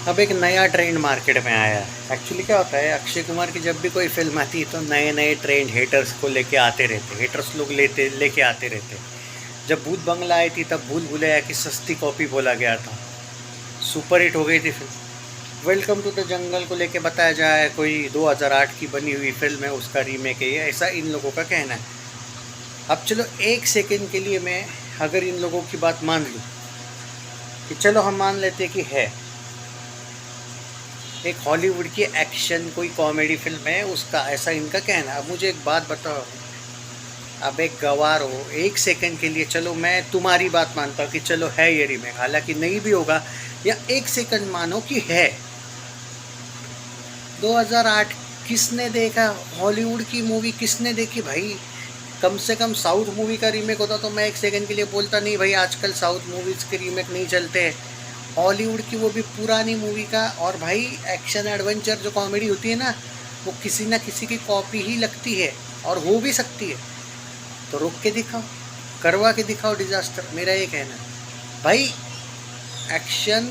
अब एक नया ट्रेंड मार्केट में आया है। एक्चुअली क्या होता है, अक्षय कुमार की जब भी कोई फिल्म आती है तो नए नए ट्रेंड हेटर्स को लेके आते रहते, हेटर्स लोग लेके आते रहते। जब भूत बंगला आई थी तब भूल भुलैया की सस्ती कॉपी बोला गया था, सुपर हिट हो गई थी film. Welcome to the jungle को लेके बताया जाए कोई 2008 की बनी हुई फिल्म है, उसका रीमेक है ये, ऐसा इन लोगों का कहना है। अब चलो एक सेकेंड के लिए मैं अगर इन लोगों की बात मान लूँ कि चलो हम मान लेते कि है एक हॉलीवुड की एक्शन कोई कॉमेडी फिल्म है उसका, ऐसा इनका कहना। अब मुझे एक बात बताओ, अब एक गवार हो एक सेकंड के लिए, चलो मैं तुम्हारी बात मानता हूँ कि चलो है ये रीमेक, हालांकि नहीं भी होगा, या एक सेकंड मानो कि है। 2008 किसने देखा हॉलीवुड की मूवी, किसने देखी भाई? कम से कम साउथ मूवी का रीमेक होता तो मैं एक सेकंड के लिए बोलता नहीं भाई आजकल साउथ मूवीज़ के रीमेक नहीं चलते हैं। हॉलीवुड की वो भी पुरानी मूवी का, और भाई एक्शन एडवेंचर जो कॉमेडी होती है ना, वो किसी ना किसी की कॉपी ही लगती है और हो भी सकती है। तो रोक के दिखाओ, करवा के दिखाओ डिजास्टर, मेरा ये कहना है भाई। एक्शन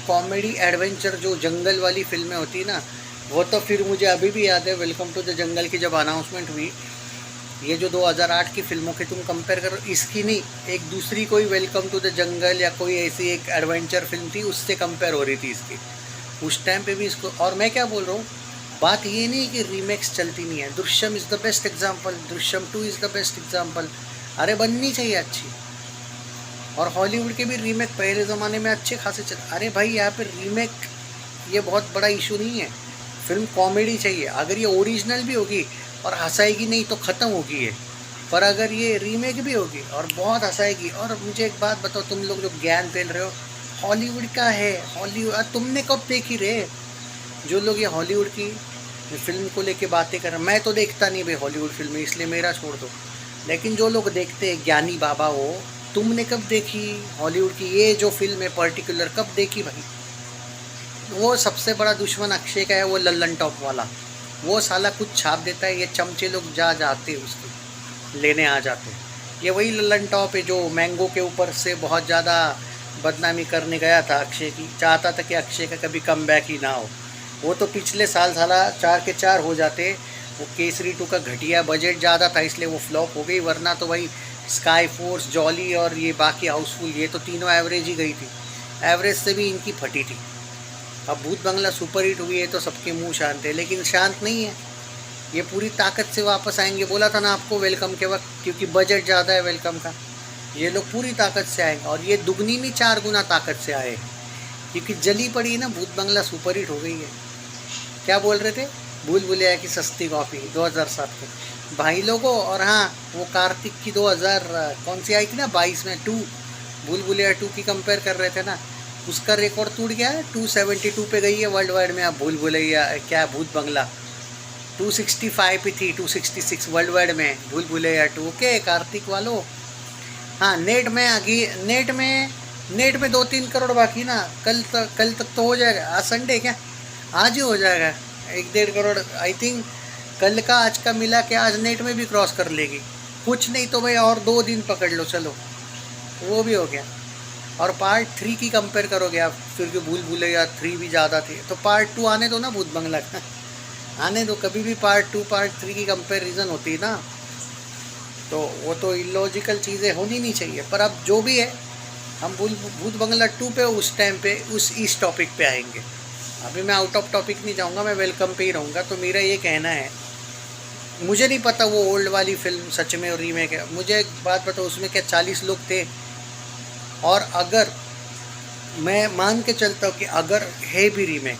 कॉमेडी एडवेंचर जो जंगल वाली फिल्में होती है ना, वो तो फिर मुझे अभी भी याद है वेलकम टू द जंगल की जब अनाउंसमेंट हुई, ये जो 2008 की फिल्मों के तुम कंपेयर करो, इसकी नहीं, एक दूसरी कोई वेलकम टू द जंगल या कोई ऐसी एक एडवेंचर फिल्म थी उससे कंपेयर हो रही थी इसकी, उस टाइम पे भी इसको। और मैं क्या बोल रहा हूँ, बात ये नहीं कि रीमेक्स चलती नहीं है, Drishyam is the best example, Drishyam 2 is the best example. अरे बननी चाहिए अच्छी। और हॉलीवुड के भी रीमेक पहले ज़माने में अच्छे खासे चल, अरे भाई यहाँ पे रीमेक ये बहुत बड़ा इशू नहीं है, फिल्म कॉमेडी चाहिए। अगर ये ओरिजिनल भी होगी और हंसाएगी नहीं तो ख़त्म होगी ये, पर अगर ये रीमेक भी होगी और बहुत हंसाएगी। और मुझे एक बात बताओ, तुम लोग जो ज्ञान फैल रहे हो हॉलीवुड का है, हॉलीवुड तुमने कब देखी रे? जो लोग ये हॉलीवुड की फिल्म को लेके बातें कर रहे हैं, मैं तो देखता नहीं भाई हॉलीवुड फिल्में, इसलिए मेरा छोड़ दो। लेकिन जो लोग देखते हैं ज्ञानी बाबा हो, तुमने कब देखी हॉलीवुड की ये जो फिल्म है पर्टिकुलर, कब देखी भाई? वो सबसे बड़ा दुश्मन अक्षय का है, वो लल्लन टॉप वाला, वो साला कुछ छाप देता है, ये चमचे लोग जाते हैं उसको लेने आ जाते हैं। ये वही लल्लन टॉप है जो मैंगो के ऊपर से बहुत ज़्यादा बदनामी करने गया था अक्षय की, चाहता था कि अक्षय का कभी कम बैक ही ना हो। वो तो पिछले साल साला 4 के 4 हो जाते। वो केसरी 2 का घटिया बजट ज़्यादा था इसलिए वो फ्लॉप हो गई, वरना तो भाई स्काई फोर्स, जॉली और ये बाकी हाउसफुल, ये तो तीनों एवरेज ही गई थी, एवरेज से भी इनकी फटी थी। अब भूत बंगला सुपर हिट हुई है तो सबके मुंह शांत है, लेकिन शांत नहीं है, ये पूरी ताकत से वापस आएंगे। बोला था ना आपको वेलकम के वक्त, क्योंकि बजट ज़्यादा है वेलकम का, ये लोग पूरी ताकत से आएंगे, और ये दुगनी में 4 गुना ताकत से आए, क्योंकि जली पड़ी है ना, भूत बंगला सुपर हिट हो गई है। क्या बोल रहे थे? भूल भुलैया की सस्ती कॉपी 2007 के भाई लोगों। और हाँ, वो कार्तिक की 2000 कौन सी आई थी ना 22 में 2, भूल भुलैया 2 की कंपेयर कर रहे थे ना, उसका रिकॉर्ड टूट गया है, 272 पे गई है वर्ल्ड वाइड में। अब भूल भुलैया क्या भूत बंगला 265 पे थी, 266 वर्ल्ड वाइड में भूल भुलैया 2। ओके कार्तिक वालों, हाँ नेट में आगे, नेट में 2-3 करोड़ बाकी ना, कल तक तो हो जाएगा। आज संडे क्या, आज ही हो जाएगा 1-1.5 करोड़ आई थिंक, कल का आज का मिला के आज नेट में भी क्रॉस कर लेगी। कुछ नहीं तो भाई और 2 दिन पकड़ लो, चलो वो भी हो गया। और पार्ट 3 की कंपेयर करोगे आप, क्योंकि भूल भुलैया 3 भी ज़्यादा थी, तो पार्ट 2 आने दो ना भूत बंगला का आने दो, कभी भी पार्ट 2 पार्ट 3 की कंपेरिजन होती है ना, तो वो तो इलॉजिकल चीज़ें होनी नहीं चाहिए। पर अब जो भी है, हम भूत बंगला 2 पे उस टाइम पे इस टॉपिक पे आएंगे। अभी मैं आउट ऑफ टॉपिक नहीं जाऊंगा, मैं वेलकम पे ही रहूँगा। तो मेरा ये कहना है, मुझे नहीं पता वो ओल्ड वाली फिल्म सच में और रीमेक है, मुझे एक बात बताओ उसमें क्या 40 लोग थे? और अगर मैं मान के चलता हूँ कि अगर है भी रीमेक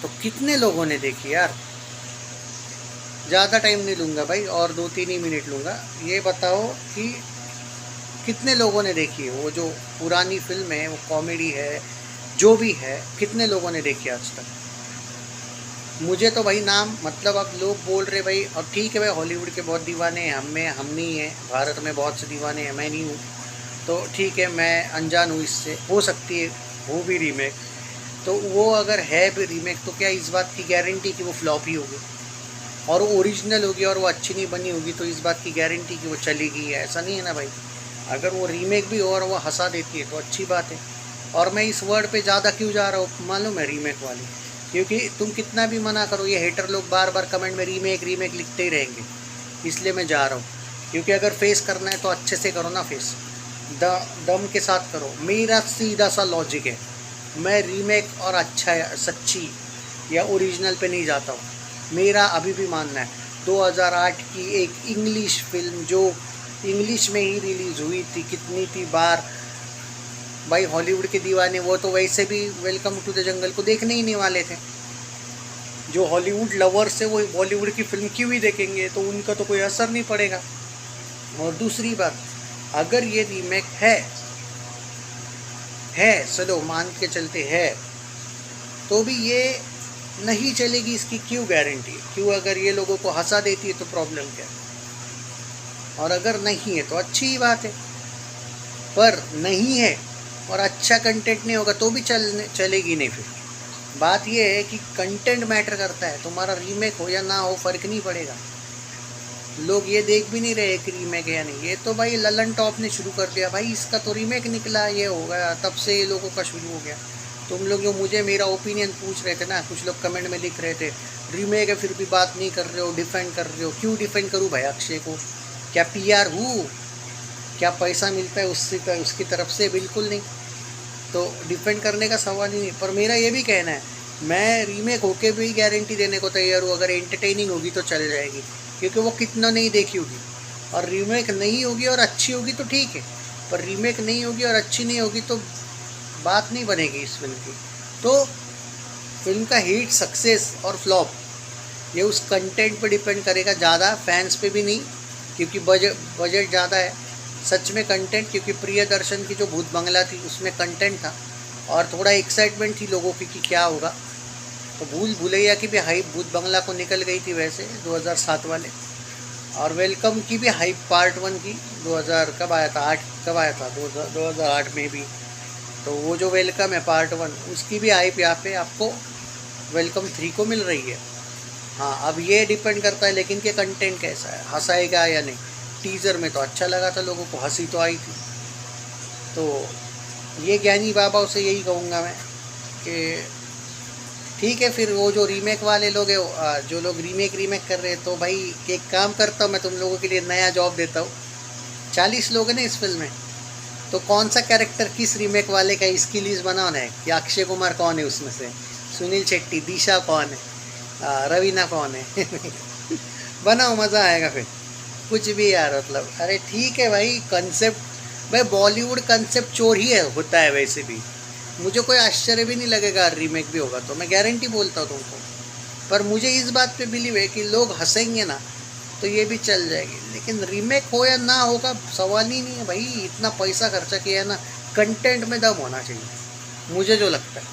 तो कितने लोगों ने देखी यार? ज़्यादा टाइम नहीं लूँगा भाई, और 2-3 ही मिनट लूँगा। ये बताओ कि कितने लोगों ने देखी है वो जो पुरानी फिल्म है, वो कॉमेडी है, जो भी है, कितने लोगों ने देखी आज तक? मुझे तो भाई नाम, मतलब अब लोग बोल रहे भाई, और ठीक है भाई हॉलीवुड के बहुत दीवाने हैं, हम नहीं हैं, भारत में बहुत से दीवाने हैं, मैं नहीं हूँ, तो ठीक है मैं अनजान हूँ इससे, हो सकती है वो भी रीमेक। तो वो अगर है भी रीमेक तो क्या इस बात की गारंटी कि वो फ्लॉप ही होगी? और वो ओरिजिनल होगी और वो अच्छी नहीं बनी होगी तो इस बात की गारंटी कि वो चलेगी? ऐसा नहीं है ना भाई। अगर वो रीमेक भी हो और वो हंसा देती है तो अच्छी बात है, और मैं इस वर्ड पे ज़्यादा क्यों जा रहा हूँ मालूम है, रीमेक वाली, क्योंकि तुम कितना भी मना करो ये हेटर लोग बार बार कमेंट में रीमेक रीमेक लिखते ही रहेंगे, इसलिए मैं जा रहा हूँ। क्योंकि अगर फेस करना है तो अच्छे से करो ना फेस, दम के साथ करो। मेरा सीधा सा लॉजिक है, मैं रीमेक और अच्छा सच्ची या ओरिजिनल पे नहीं जाता हूँ। मेरा अभी भी मानना है 2008 की एक इंग्लिश फिल्म जो इंग्लिश में ही रिलीज़ हुई थी, कितनी थी बार भाई हॉलीवुड के दीवाने वो तो वैसे भी वेलकम टू द जंगल को देखने ही नहीं वाले थे। जो हॉलीवुड लवर्स है वो बॉलीवुड की फिल्म क्यों ही देखेंगे, तो उनका तो कोई असर नहीं पड़ेगा। और दूसरी बात, अगर ये रीमेक है चलो मान के चलते है, तो भी ये नहीं चलेगी, इसकी क्यों गारंटी, क्यों अगर ये लोगों को हंसा देती है तो प्रॉब्लम क्या है, और अगर नहीं है तो अच्छी ही बात है। पर नहीं है और अच्छा कंटेंट नहीं होगा तो भी चलेगी नहीं। फिर बात ये है कि कंटेंट मैटर करता है, तुम्हारा रीमेक हो या ना हो फ़र्क नहीं पड़ेगा। लोग ये देख भी नहीं रहे कि रीमेक है या नहीं, ये तो भाई ललन टॉप ने शुरू कर दिया, भाई इसका तो रीमेक निकला ये हो गया, तब से ये लोगों का शुरू हो गया। तुम लोग जो मुझे मेरा ओपिनियन पूछ रहे थे ना, कुछ लोग कमेंट में लिख रहे थे रीमेक है फिर भी बात नहीं कर रहे हो, डिफेंड कर रहे हो। क्यों डिफेंड करूँ भाई अक्षय को, क्या पीआर हूँ, क्या पैसा मिलता है उसकी तरफ से, बिल्कुल नहीं। तो डिफेंड करने का सवाल ही नहीं। पर मेरा ये भी कहना है, मैं रीमेक होके भी गारंटी देने को तैयार हूँ, अगर एंटरटेनिंग होगी तो चल जाएगी, क्योंकि वो कितना नहीं देखी होगी। और रीमेक नहीं होगी और अच्छी होगी तो ठीक है, पर रीमेक नहीं होगी और अच्छी नहीं होगी तो बात नहीं बनेगी इस फिल्म की। तो फिल्म का हिट, सक्सेस और फ्लॉप ये उस कंटेंट पर डिपेंड करेगा, ज़्यादा फैंस पे भी नहीं, क्योंकि बजट ज़्यादा है। सच में कंटेंट, क्योंकि प्रियदर्शन की जो भूत बंगला थी उसमें कंटेंट था और थोड़ा एक्साइटमेंट थी लोगों की कि क्या होगा। तो भूल भुलैया की भी हाइप भूत बंगला को निकल गई थी वैसे 2007 वाले, और वेलकम की भी हाइप पार्ट 1 की 2000 कब आया था 8 कब आया था 2008 में भी। तो वो जो वेलकम है पार्ट 1 उसकी भी हाइप यहाँ पे आपको वेलकम 3 को मिल रही है। हाँ, अब ये डिपेंड करता है लेकिन कि कंटेंट कैसा है, हंसाएगा या नहीं। टीज़र में तो अच्छा लगा था लोगों को, हंसी तो आई थी। तो ये ज्ञानी बाबाओं से यही कहूँगा मैं कि ठीक है, फिर वो जो रीमेक वाले लोग हैं, जो लोग रीमेक कर रहे हैं, तो भाई एक काम करता हूँ मैं तुम लोगों के लिए नया जॉब देता हूँ। 40 लोग हैं ना इस फिल्म में, तो कौन सा कैरेक्टर किस रीमेक वाले का इसकी लिस्ट बनाना है कि अक्षय कुमार कौन है उसमें से, सुनील शेट्टी, दिशा कौन है, रवीना कौन है बनाओ, मज़ा आएगा फिर कुछ भी यार। मतलब अरे ठीक है भाई, कंसेप्ट भाई बॉलीवुड कंसेप्ट चोर ही है, होता है वैसे भी। मुझे कोई आश्चर्य भी नहीं लगेगा रीमेक भी होगा तो, मैं गारंटी बोलता हूँ तुमको। पर मुझे इस बात पे बिलीव है कि लोग हंसेंगे ना तो ये भी चल जाएगी, लेकिन रीमेक हो या ना होगा सवाल ही नहीं है भाई। इतना पैसा खर्चा किया है ना, कंटेंट में दम होना चाहिए, मुझे जो लगता है।